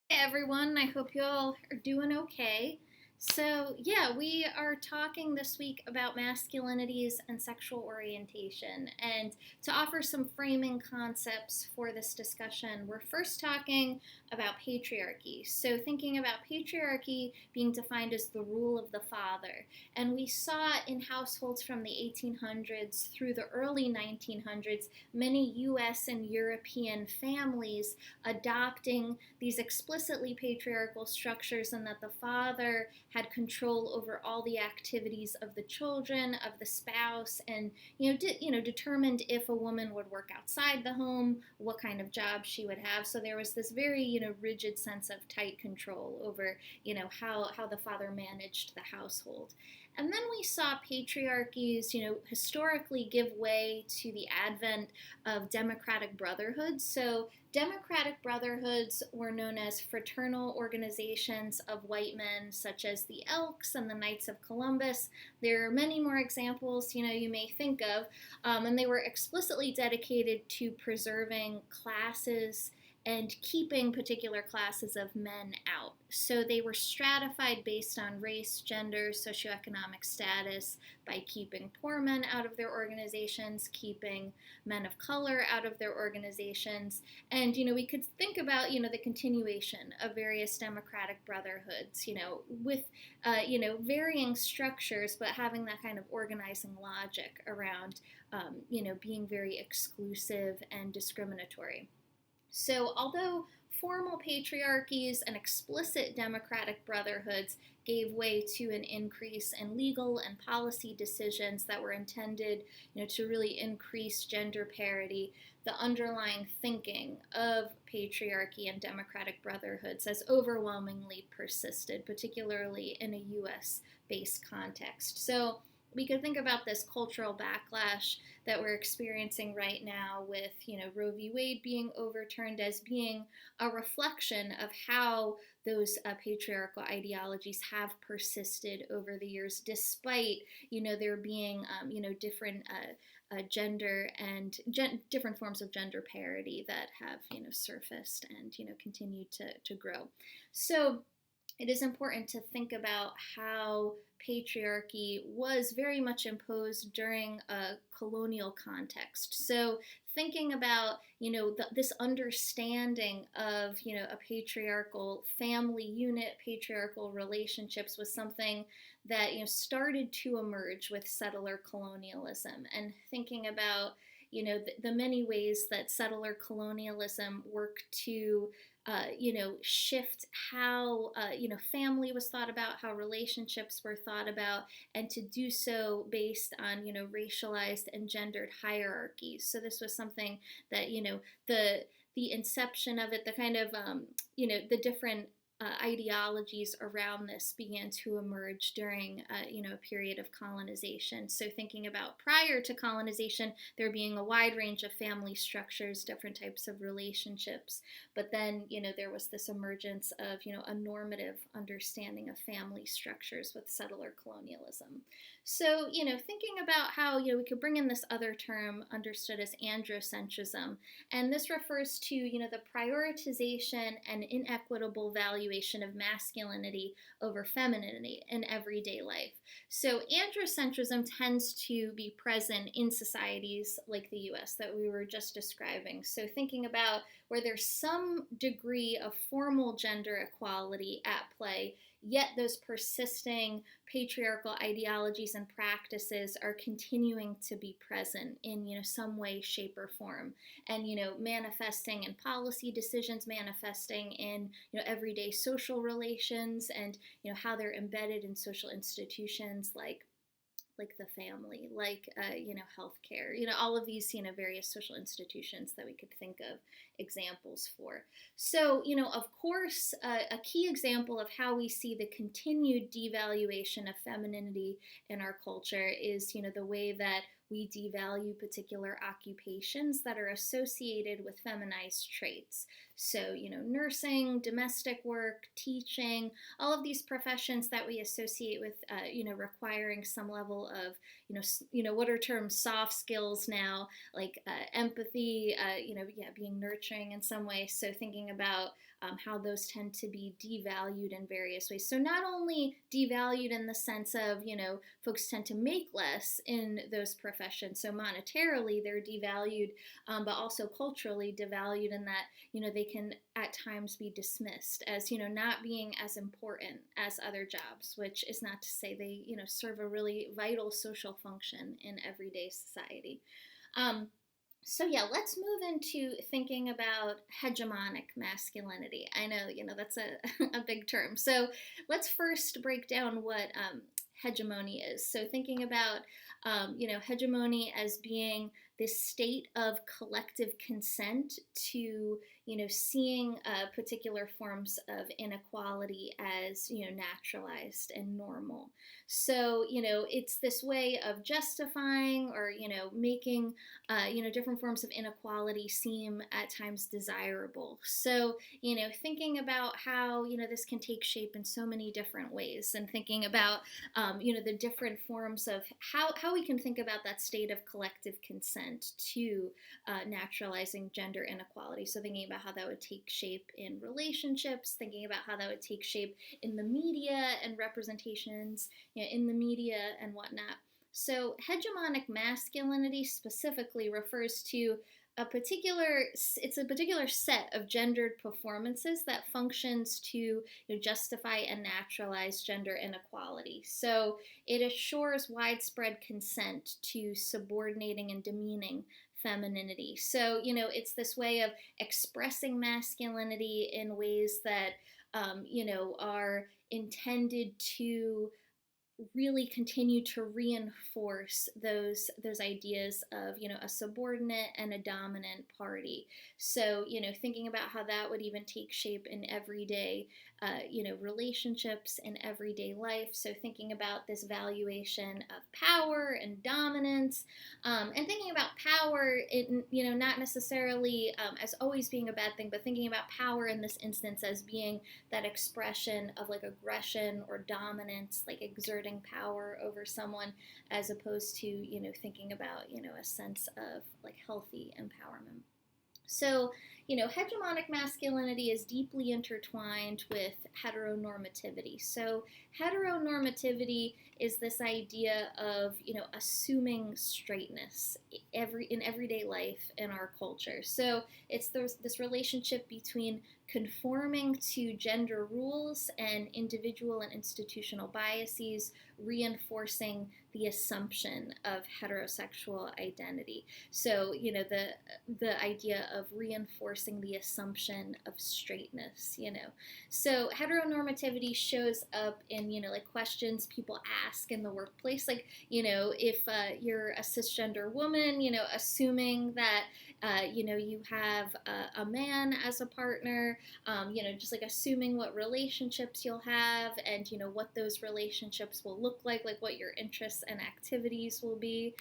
Hey everyone, I hope you all are doing okay. So, yeah, we are talking this week about masculinities and sexual orientation. And to offer some framing concepts for this discussion, we're first talking about patriarchy. So, thinking about patriarchy being defined as the rule of the father. And we saw in households from the 1800s through the early 1900s many US and European families adopting these explicitly patriarchal structures, and that the father had control over all the activities of the children, of the spouse, and determined if a woman would work outside the home, what kind of job she would have. So there was this very rigid sense of tight control over how the father managed the household. And then we saw patriarchies, historically give way to the advent of democratic brotherhoods. So democratic brotherhoods were known as fraternal organizations of white men, such as the Elks and the Knights of Columbus. There are many more examples, you may think of, and they were explicitly dedicated to preserving classes and keeping particular classes of men out. So they were stratified based on race, gender, socioeconomic status, by keeping poor men out of their organizations, keeping men of color out of their organizations. And, we could think about, the continuation of various democratic brotherhoods, with, varying structures, but having that kind of organizing logic around, being very exclusive and discriminatory. So, although formal patriarchies and explicit democratic brotherhoods gave way to an increase in legal and policy decisions that were intended, to really increase gender parity, the underlying thinking of patriarchy and democratic brotherhoods has overwhelmingly persisted, particularly in a US based context. So, we could think about this cultural backlash that we're experiencing right now with, Roe v. Wade being overturned as being a reflection of how those patriarchal ideologies have persisted over the years, despite, there being, different gender and different forms of gender parity that have, surfaced and, continued to grow. So, it is important to think about how patriarchy was very much imposed during a colonial context. So, thinking about this understanding of a patriarchal family unit, patriarchal relationships was something that started to emerge with settler colonialism, and thinking about the many ways that settler colonialism worked to shift how family was thought about, how relationships were thought about, and to do so based on racialized and gendered hierarchies. So this was something that the inception of it, the kind of the different ideologies around this began to emerge during a period of colonization. So thinking about prior to colonization, there being a wide range of family structures, different types of relationships, but then there was this emergence of a normative understanding of family structures with settler colonialism. So thinking about how we could bring in this other term understood as androcentrism, and this refers to the prioritization and inequitable valuation of masculinity over femininity in everyday life. So androcentrism tends to be present in societies like the US that we were just describing. So thinking about where there's some degree of formal gender equality at play, yet those persisting patriarchal ideologies and practices are continuing to be present in some way, shape, or form, and manifesting in policy decisions, manifesting in everyday social relations, and how they're embedded in social institutions like the family, like healthcare, all of these various social institutions that we could think of examples for. So of course, a key example of how we see the continued devaluation of femininity in our culture is the way that we devalue particular occupations that are associated with feminized traits. So, nursing, domestic work, teaching, all of these professions that we associate with, requiring some level of, what are termed soft skills now, like empathy, being nurturing in some way. So thinking about how those tend to be devalued in various ways. So not only devalued in the sense of, folks tend to make less in those professions. So monetarily, they're devalued, but also culturally devalued in that, they can at times be dismissed as, not being as important as other jobs, which is not to say they, serve a really vital social function in everyday society. So yeah, let's move into thinking about hegemonic masculinity. I know, that's a big term. So let's first break down what hegemony is. So thinking about, hegemony as being this state of collective consent to, seeing particular forms of inequality as, naturalized and normal. So, it's this way of justifying or, making, different forms of inequality seem at times desirable. So, thinking about how, this can take shape in so many different ways, and thinking about, the different forms of how we can think about that state of collective consent to naturalizing gender inequality. So thinking about how that would take shape in relationships, thinking about how that would take shape in the media and representations, in the media and whatnot. So hegemonic masculinity specifically refers to it's a particular set of gendered performances that functions to justify and naturalize gender inequality. So it assures widespread consent to subordinating and demeaning femininity. So, it's this way of expressing masculinity in ways that, are intended to really continue to reinforce those ideas of a subordinate and a dominant party. So thinking about how that would even take shape in everyday relationships and everyday life. So thinking about this valuation of power and dominance, and thinking about power not necessarily as always being a bad thing, but thinking about power in this instance as being that expression of like aggression or dominance, like exerting power over someone, as opposed to thinking about a sense of like healthy empowerment. So hegemonic masculinity is deeply intertwined with heteronormativity. So heteronormativity is this idea of assuming straightness in everyday life in our culture. So it's this relationship between conforming to gender rules and individual and institutional biases, reinforcing the assumption of heterosexual identity. So the idea of reinforcing the assumption of straightness. So heteronormativity shows up in like questions people ask in the workplace, like if you're a cisgender woman, assuming that you have a man as a partner, just like assuming what relationships you'll have and what those relationships will look like what your interests and activities will be.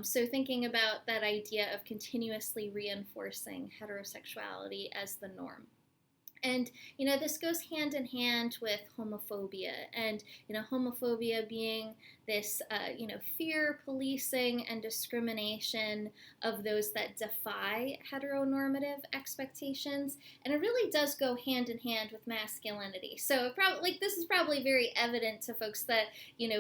So thinking about that idea of continuously reinforcing heterosexuality as the norm. And, this goes hand in hand with homophobia, and, homophobia being this, fear, policing, and discrimination of those that defy heteronormative expectations. And it really does go hand in hand with masculinity. So this is probably very evident to folks that,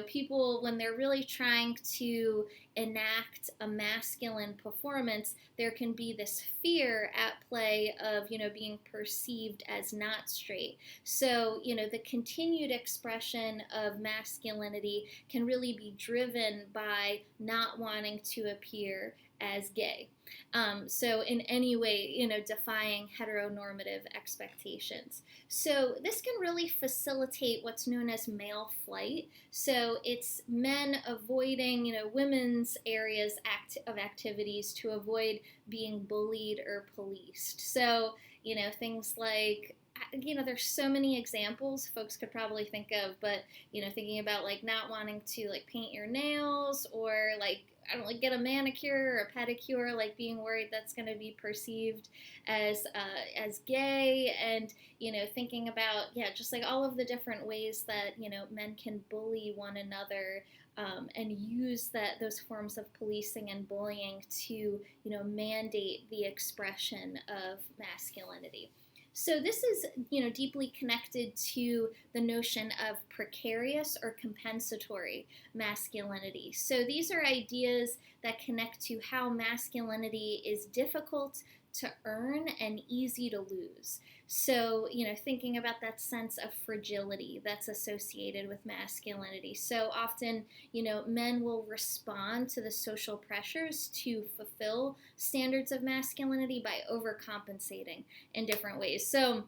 people, when they're really trying to enact a masculine performance, there can be this fear at play of, being perceived as not straight. So, the continued expression of masculinity can really be driven by not wanting to appear as gay. So in any way, defying heteronormative expectations. So this can really facilitate what's known as male flight. So it's men avoiding, women's areas of activities to avoid being bullied or policed. So, things like there's so many examples folks could probably think of, but, thinking about like not wanting to like paint your nails, or like, I don't like get a manicure or a pedicure, like being worried that's going to be perceived as gay, and thinking about just like all of the different ways that men can bully one another, and use those forms of policing and bullying to mandate the expression of masculinity. So this is, deeply connected to the notion of precarious or compensatory masculinity. So these are ideas that connect to how masculinity is difficult to earn and easy to lose. So, thinking about that sense of fragility that's associated with masculinity. So often, men will respond to the social pressures to fulfill standards of masculinity by overcompensating in different ways. So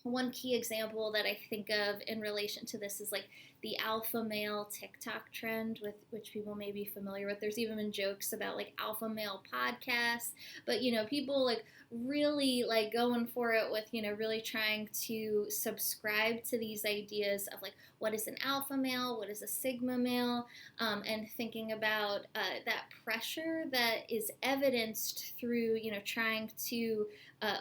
one key example that I think of in relation to this is like the alpha male TikTok trend, with which people may be familiar with. There's even been jokes about like alpha male podcasts, but people like really like going for it with really trying to subscribe to these ideas of like what is an alpha male, what is a sigma male, and thinking about that pressure that is evidenced through trying to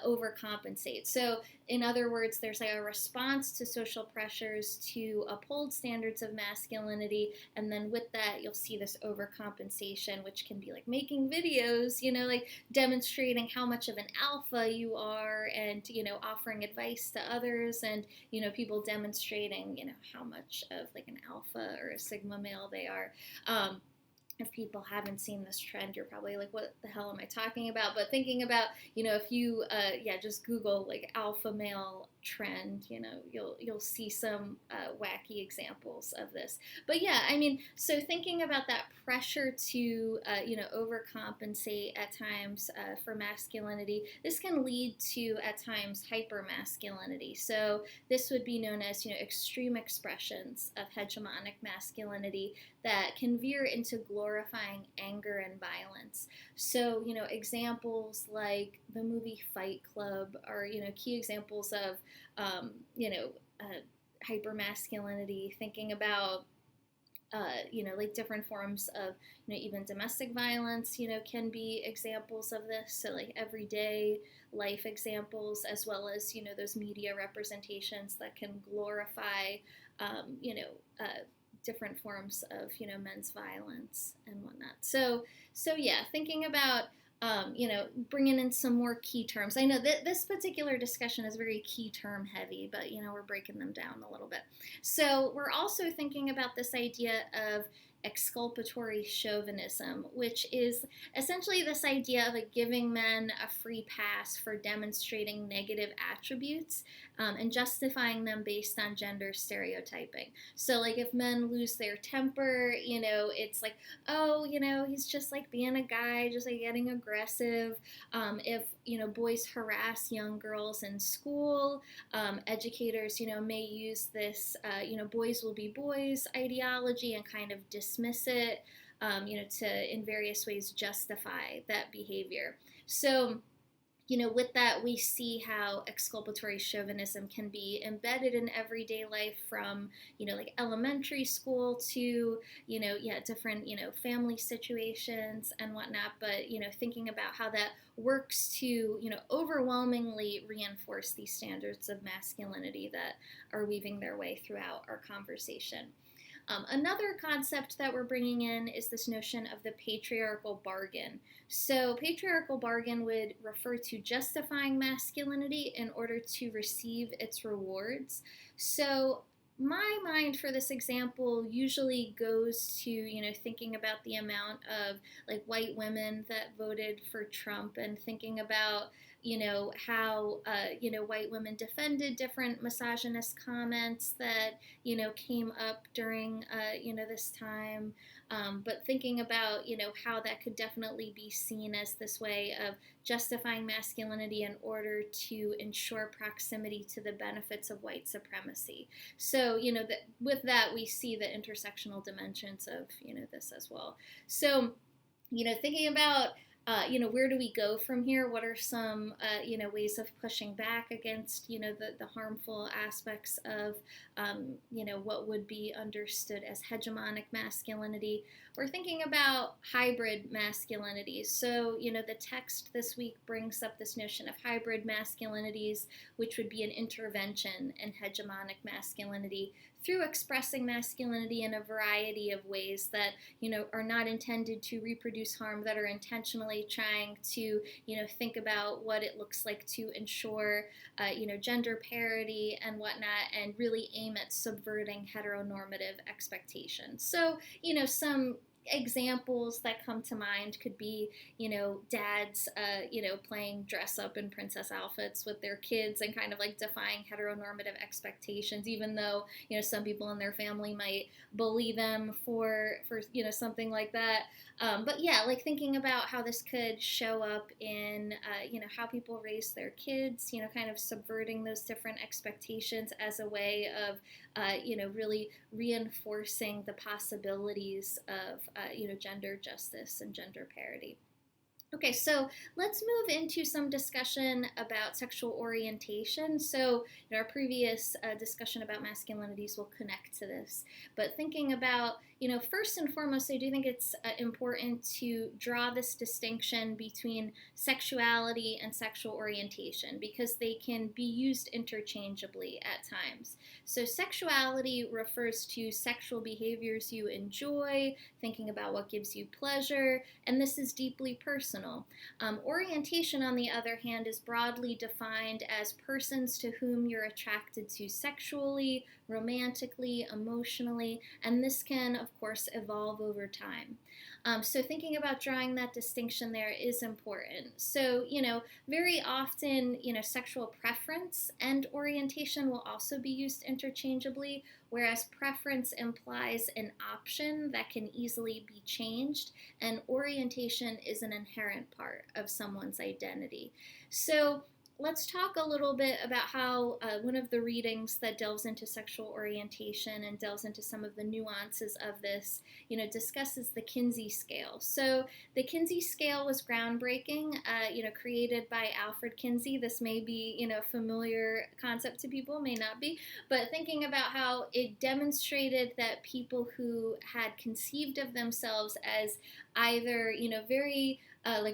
overcompensate. So in other words, there's like a response to social pressures to uphold standards of masculinity, and then with that you'll see this overcompensation, which can be like making videos, like demonstrating how much of an alpha you are, and offering advice to others, and people demonstrating how much of like an alpha or a sigma male they are. If people haven't seen this trend, you're probably like, what the hell am I talking about? But thinking about, if you, just Google like alpha male trend, you'll see some wacky examples of this. But yeah, I mean, so thinking about that pressure to, overcompensate at times for masculinity, this can lead to at times hypermasculinity. So this would be known as, extreme expressions of hegemonic masculinity that can veer into glorifying anger and violence. So, examples like the movie Fight Club are, key examples of, hypermasculinity, thinking about like different forms of, even domestic violence, can be examples of this. So like everyday life examples, as well as, those media representations that can glorify, different forms of, men's violence and whatnot. So yeah, thinking about, bringing in some more key terms. I know that this particular discussion is very key term heavy, but, we're breaking them down a little bit. So we're also thinking about this idea of exculpatory chauvinism, which is essentially this idea of like giving men a free pass for demonstrating negative attributes, and justifying them based on gender stereotyping. So like if men lose their temper, it's like, oh, he's just like being a guy, just like getting aggressive. If boys harass young girls in school, educators may use this boys will be boys ideology and kind of dismiss it, to in various ways justify that behavior. So with that, we see how exculpatory chauvinism can be embedded in everyday life, from, like elementary school to, different, family situations and whatnot. But, thinking about how that works to, overwhelmingly reinforce these standards of masculinity that are weaving their way throughout our conversation. Another concept that we're bringing in is this notion of the patriarchal bargain. So patriarchal bargain would refer to justifying masculinity in order to receive its rewards. So my mind for this example usually goes to, thinking about the amount of like white women that voted for Trump, and thinking about, how, white women defended different misogynist comments that, came up during, this time. But thinking about, how that could definitely be seen as this way of justifying masculinity in order to ensure proximity to the benefits of white supremacy. So, with that, we see the intersectional dimensions of, this as well. So, thinking about where do we go from here? What are some, ways of pushing back against, the harmful aspects of, what would be understood as hegemonic masculinity? We're thinking about hybrid masculinities. So, the text this week brings up this notion of hybrid masculinities, which would be an intervention in hegemonic masculinity through expressing masculinity in a variety of ways that, are not intended to reproduce harm, that are intentionally trying to, think about what it looks like to ensure, gender parity and whatnot, and really aim at subverting heteronormative expectations. So, some examples that come to mind could be, dads, playing dress up in princess outfits with their kids and kind of like defying heteronormative expectations, even though, some people in their family might bully them for something like that. But yeah, like thinking about how this could show up in, how people raise their kids, kind of subverting those different expectations as a way of, really reinforcing the possibilities of, gender justice and gender parity. Okay, so let's move into some discussion about sexual orientation. So, our previous discussion about masculinities will connect to this. But thinking about, first and foremost, I do think it's important to draw this distinction between sexuality and sexual orientation because they can be used interchangeably at times. So, sexuality refers to sexual behaviors you enjoy, thinking about what gives you pleasure, and this is deeply personal. Orientation, on the other hand, is broadly defined as persons to whom you're attracted to sexually, romantically, emotionally, and this can, of course, evolve over time. So thinking about drawing that distinction there is important. So, very often, sexual preference and orientation will also be used interchangeably, whereas preference implies an option that can easily be changed, and orientation is an inherent part of someone's identity. So, let's talk a little bit about how one of the readings that delves into sexual orientation and delves into some of the nuances of this, discusses the Kinsey scale. So the Kinsey scale was groundbreaking, created by Alfred Kinsey. This may be, a familiar concept to people, may not be, but thinking about how it demonstrated that people who had conceived of themselves as either, very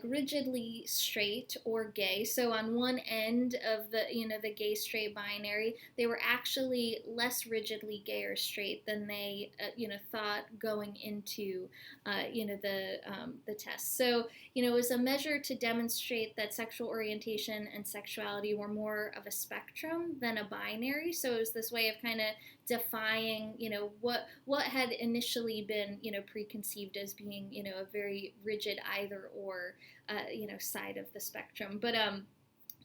rigidly straight or gay. So on one end of the gay straight binary, they were actually less rigidly gay or straight than they thought going into the test. So it was a measure to demonstrate that sexual orientation and sexuality were more of a spectrum than a binary. So it was this way of kind of defying what had initially been preconceived as being a very rigid either or side of the spectrum, but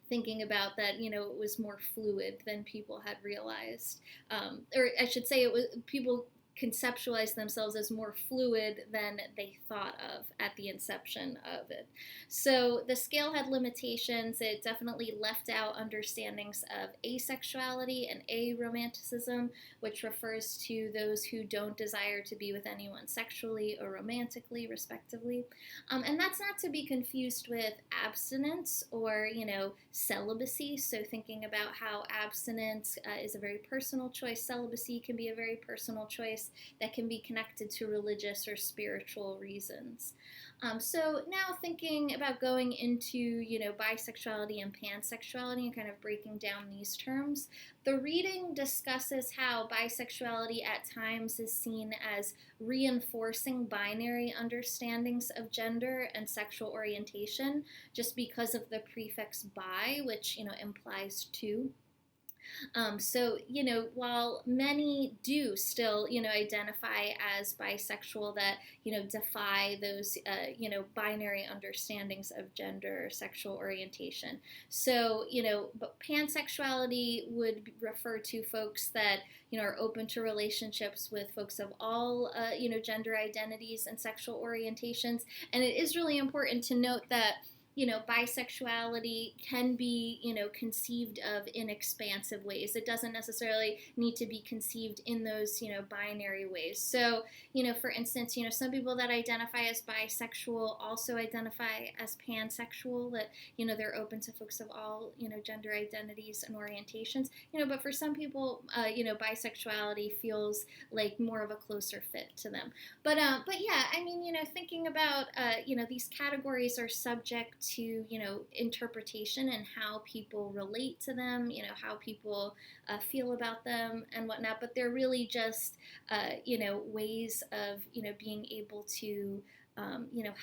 thinking about that it was more fluid than people had realized, or I should say it was people conceptualized themselves as more fluid than they thought of at the inception of it. So the scale had limitations. It definitely left out understandings of asexuality and aromanticism, which refers to those who don't desire to be with anyone sexually or romantically, respectively. And that's not to be confused with abstinence or, celibacy. So thinking about how abstinence is a very personal choice, celibacy can be a very personal choice that can be connected to religious or spiritual reasons. So now thinking about going into, bisexuality and pansexuality and kind of breaking down these terms, the reading discusses how bisexuality at times is seen as reinforcing binary understandings of gender and sexual orientation just because of the prefix bi, which, implies two. So, while many do still, identify as bisexual that, defy those, binary understandings of gender or sexual orientation. So, but pansexuality would refer to folks that, are open to relationships with folks of all, gender identities and sexual orientations. And it is really important to note that bisexuality can be, conceived of in expansive ways. It doesn't necessarily need to be conceived in those, binary ways. So, for instance, some people that identify as bisexual also identify as pansexual, that, they're open to folks of all, gender identities and orientations, but for some people, bisexuality feels like more of a closer fit to them. But yeah, I mean, thinking about, these categories are subject to, interpretation and how people relate to them, how people feel about them and whatnot. But they're really just, ways of, being able to,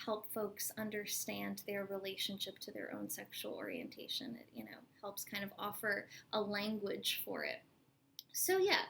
help folks understand their relationship to their own sexual orientation. It, helps kind of offer a language for it. So yeah,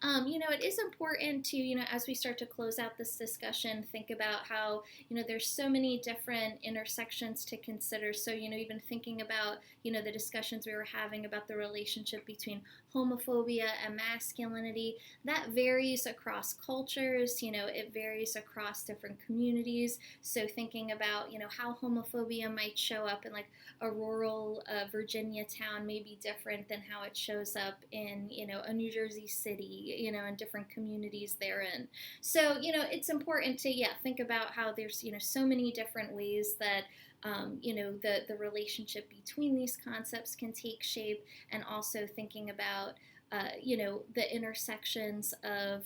it is important to, as we start to close out this discussion, think about how, there's so many different intersections to consider. So, even thinking about, the discussions we were having about the relationship between homophobia and masculinity, that varies across cultures, it varies across different communities. So thinking about, how homophobia might show up in like a rural Virginia town may be different than how it shows up in, a New Jersey city, and different communities therein. So, it's important to, think about how there's, so many different ways that, the relationship between these concepts can take shape, and also thinking about, the intersections of,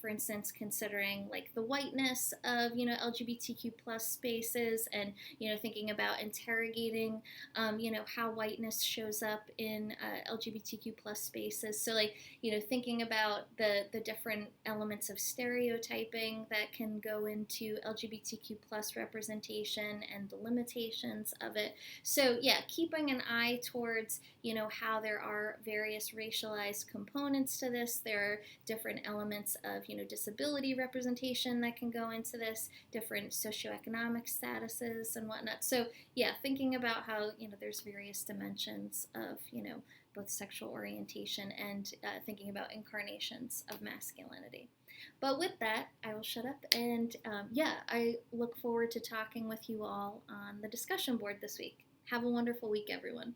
for instance, considering like the whiteness of, LGBTQ plus spaces, and, thinking about interrogating, how whiteness shows up in LGBTQ plus spaces. So like, thinking about the different elements of stereotyping that can go into LGBTQ plus representation and the limitations of it. So yeah, keeping an eye towards, how there are various racialized components to this. There are different elements of, disability representation that can go into this, different socioeconomic statuses and whatnot. So yeah, thinking about how, there's various dimensions of, both sexual orientation and thinking about incarnations of masculinity. But with that, I will shut up, and I look forward to talking with you all on the discussion board this week. Have a wonderful week, everyone.